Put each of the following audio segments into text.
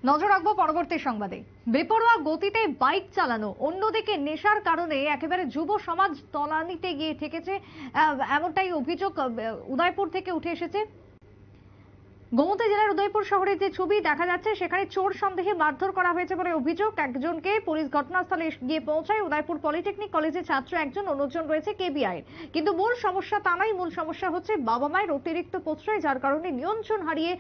নজর রাখবো পরবর্তী সংবাদে। বেপরোয়া গতিতে বাইক চালানো, অন্যদিকে নেশার কারণে একেবারে যুব সমাজ তলানিতে গিয়ে ঠেকেছে, এমনটাই অভিযোগ উদয়পুর থেকে উঠে এসেছে। গোমতী জেলার উদয়পুর শহরে যে ছবি দেখা যাচ্ছে সেখানে চোর সন্দেহে মারধর করা হয়েছে বলে অভিযোগ। একজনকে পুলিশ ঘটনাস্থলে গিয়ে পৌঁছায়। উদয়পুর পলিটেকনিক কলেজের ছাত্র একজন, অন্যজন রয়েছে কেবিআই। কিন্তু মূল সমস্যা তা নয়, মূল সমস্যা হচ্ছে বাবা মায়ের অতিরিক্ত প্রশ্রয়, যার কারণে নিয়ন্ত্রণ হারিয়ে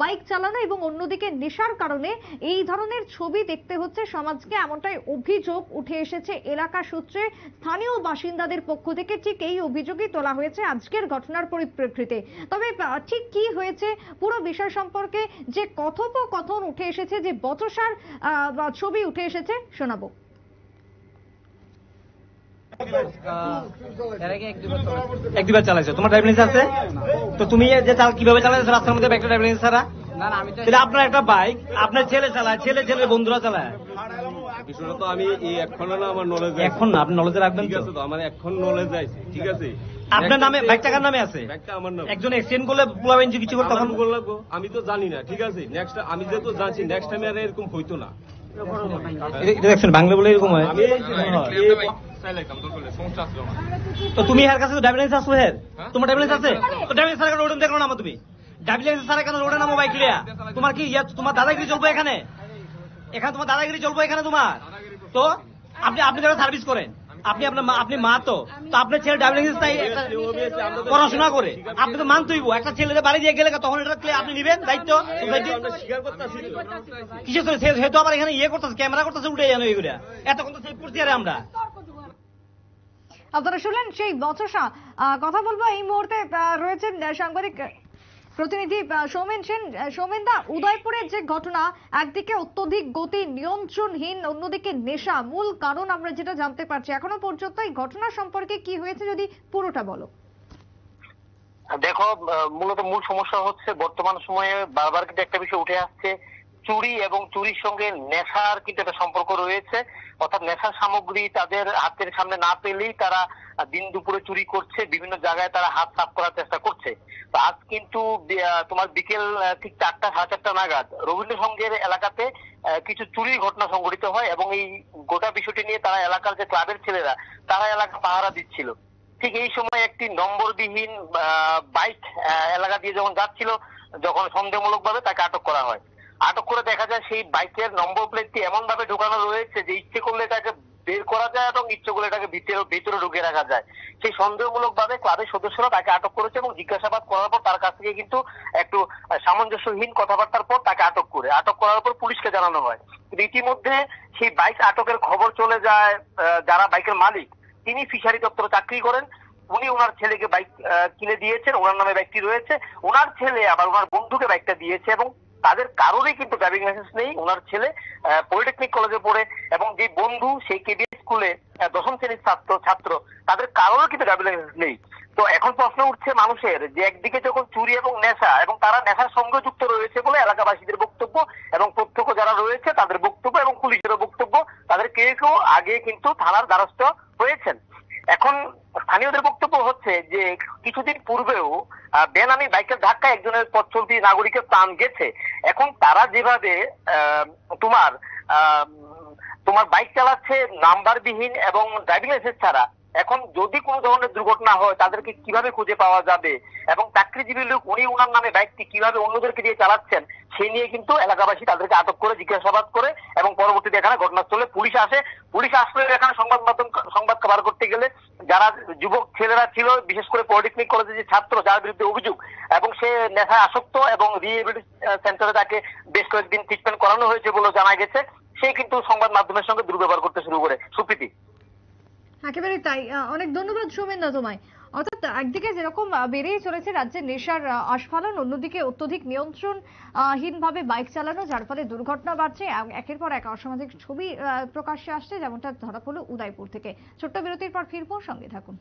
বাইক চালানো এবং অন্যদিকে নেশার কারণে এই ধরনের ছবি দেখতে হচ্ছে সমাজকে, এমনটাই অভিযোগ উঠে এসেছে এলাকা সূত্রে। স্থানীয় বাসিন্দাদের পক্ষ থেকে ঠিক এই অভিযোগই তোলা হয়েছে আজকের ঘটনার পরিপ্রেক্ষিতে। তবে ঠিক কি হয়েছে পুরো বিষয় সম্পর্কে যে কথোপকথন উঠে এসেছে, যে বচসার ছবি উঠে এসেছে, শোনাবো। একবার চালাইছো, তোমার ড্রাইভিং লাইসেন্স আছে? তো তুমি যে কিভাবে চালাইছো রাস্তার মধ্যে একটা ড্রাইভিং লাইসেন্স ছাড়া? না, আপনার একটা বাইক আপনার ছেলে চালায়, ছেলের বন্ধুরা চালায়। বিষয়টা তো আমি এখন না, আমার নলেজ এখন না, আপনি নলেজে রাখবেন। ঠিক আছে, তো আমার এখন নলেজ আছে, ঠিক আছে। আপনার নামে বাইকটা কার নামে আছে? বাইকটা আমার নামে। একজন এক্সিডেন্ট করলে পোলাবেন কিছু করতে তখন লাগবো, আমি তো জানি না, ঠিক আছে। নেক্সট আমি যেহেতু জানছি, নেক্সট টাইম আর এরকম হইতো না। এটা দেখছেন বাংলা বলে এরকম হয়। তো তুমি এর কাছে ড্রাইভিং লাইসেন্স আছে? তোমার ড্রাইভিং লাইসেন্স আছে? তো ড্রাইভিং লাইসেন্স ছাড়া রোড দেখো না তুমি। ড্রাইভিং লাইসেন্স ছাড়া কেন রোডে নামো বাইক লিয়া? তোমার কি তোমার দাদাগিরি চলবো এখানে? তোমার দাদাগিরি চলবো এখানে তোমার? তো আপনি যারা সার্ভিস করেন, আপনি মা, তো আপনার ছেলে ড্রাইভিং লাইসেন্স তাই পড়াশোনা করে আপনি তো মানতেইব। একটা ছেলেদের বাড়ি দিয়ে গেলে তখন এটা আপনি নিবেন দায়িত্ব কিসের? সে তো আবার এখানে করতেছে, ক্যামেরা করতেছে, উঠে জানো এগুলা। এতক্ষণ তো সেভ করছি আরে আমরা। আপনারা শুনলেন সেই বচসা। কথা বলবো এই মুহূর্তে রয়েছেন সাংবাদিক প্রতিনিধি সৌমেন সেন। সৌমেন দা, উদয়পুরের যে ঘটনা, একদিকে অত্যধিক গতি নিয়ন্ত্রণহীন, অন্যদিকে নেশা, মূল কারণ আমরা যেটা জানতে পারছি এখনো পর্যন্ত, এই ঘটনা সম্পর্কে কি হয়েছে যদি পুরোটা বলো। দেখো, মূলত মূল সমস্যা হচ্ছে বর্তমান সময়ে বারবার কিন্তু একটা বিষয় উঠে আসছে, চুরি এবং চুরির সঙ্গে নেশার কিন্তু একটা সম্পর্ক রয়েছে। অর্থাৎ নেশার সামগ্রী তাদের হাতের সামনে না পেলেই তারা দিন দুপুরে চুরি করছে, বিভিন্ন জায়গায় তারা হাত সাফ করার চেষ্টা করছে। তো আজ কিন্তু তোমার বিকেল ঠিক 4টা 4:30 নাগাদ রবীন্দ্র সংঘের এলাকাতে কিছু চুরির ঘটনা সংঘটিত হয় এবং এই গোটা বিষয়টি নিয়ে তারা এলাকার যে ক্লাবের ছেলেরা তারা এলাকা পাহারা দিচ্ছিল। ঠিক এই সময় একটি নম্বরবিহীন বাইক এলাকা দিয়ে যখন যাচ্ছিল, যখন সন্দেহমূলক ভাবে তাকে আটক করা হয়। আটক করে দেখা যায় সেই বাইকের নম্বর প্লেটটি এমন ভাবে ঢোকানো রয়েছে যে ইচ্ছে করলে এটাকে বের করা যায় এবং ইচ্ছে করলে এটাকে ভিতরে ঢুকিয়ে রাখা যায়। সেই সন্দেহমূলক ভাবে ক্লাবের সদস্যরা তাকে আটক করেছে এবং জিজ্ঞাসাবাদ করার পর তার কাছ থেকে কিন্তু একটু সামঞ্জস্যহীন কথাবার্তার পর তাকে আটক করার পর পুলিশকে জানানো হয়। কিন্তু ইতিমধ্যে সেই বাইক আটকের খবর চলে যায় যারা বাইকের মালিক, তিনি ফিশারি দপ্তরে চাকরি করেন। উনি ওনার ছেলেকে বাইক কিনে দিয়েছেন, ওনার নামে বাইকটি রয়েছে। ওনার ছেলে আবার ওনার বন্ধুকে বাইকটা দিয়েছে এবং তাদের কারোরই কিন্তু ড্রাইভিং লাইসেন্স নেই। ওনার ছেলে পলিটেকনিক কলেজে পড়ে এবং যে বন্ধু সেই কেবিএস স্কুলে 10ম শ্রেণীর ছাত্র, তাদের কারোরই কিন্তু ড্রাইভিং লাইসেন্স নেই। তো এখন প্রশ্ন উঠছে মানুষের যে একদিকে যখন চুরি এবং নেশা এবং তারা নেশার সঙ্গে যুক্ত রয়েছে বলে এলাকাবাসীদের বক্তব্য এবং প্রত্যক্ষ যারা রয়েছে তাদের বক্তব্য এবং পুলিশেরও বক্তব্য, তাদের কেউ আগে কিন্তু থানার দ্বারস্থ হয়েছেন। এখন স্থানীয়দের বক্তব্য হচ্ছে যে কিছুদিন পূর্বেও বেনামি বাইকের ধাক্কায় একজনের পথ চলতি নাগরিকের প্রাণ গেছে। এখন তারা যেভাবে তোমার বাইক চালাচ্ছে নাম্বারবিহীন এবং ড্রাইভিং লাইসেন্স ছাড়া, এখন যদি কোনো ধরনের দুর্ঘটনা হয় তাদেরকে কিভাবে খুঁজে পাওয়া যাবে এবং চাকরিজীবী লোক উনি ওনার নামে বাইকটি কিভাবে অন্যদেরকে দিয়ে চালাচ্ছেন সেই নিয়ে কিন্তু এলাকাবাসী তাদেরকে আটক করে জিজ্ঞাসাবাদ করে এবং পরবর্তীতে এখানে ঘটনাস্থলে পুলিশ আসলে এখানে সংবাদ কভার করতে গেলে যারা যুবক ছেলেরা ছিল, বিশেষ করে পলিটেকনিক কলেজের যে ছাত্র যার বিরুদ্ধে অভিযোগ এবং সে নেশায় আসক্ত এবং রিহ্যাবিলিটেশন সেন্টারে তাকে বেশ কয়েকদিন ট্রিটমেন্ট করানো হয়েছে বলে জানা গেছে, সে কিন্তু সংবাদ মাধ্যমের সঙ্গে দুর্ব্যবহার করতে শুরু করে। সুপ্রীতি, একেবারে তাই। অনেক ধন্যবাদ সৌমেন দা তোমায়। অর্থাৎ একদিকে যেরকম বেড়েই চলেছে রাজ্যে নেশার আস্ফালন, অন্যদিকে অত্যধিক নিয়ন্ত্রণহীন ভাবে বাইক চালানো, যার ফলে দুর্ঘটনা বাড়ছে। একের পর এক অসামাজিক ছবি প্রকাশ্যে আসছে, যেমনটা ধরা পড়লো উদয়পুর থেকে। ছোট্ট বিরতির পর ফিরবো, সঙ্গে থাকুন।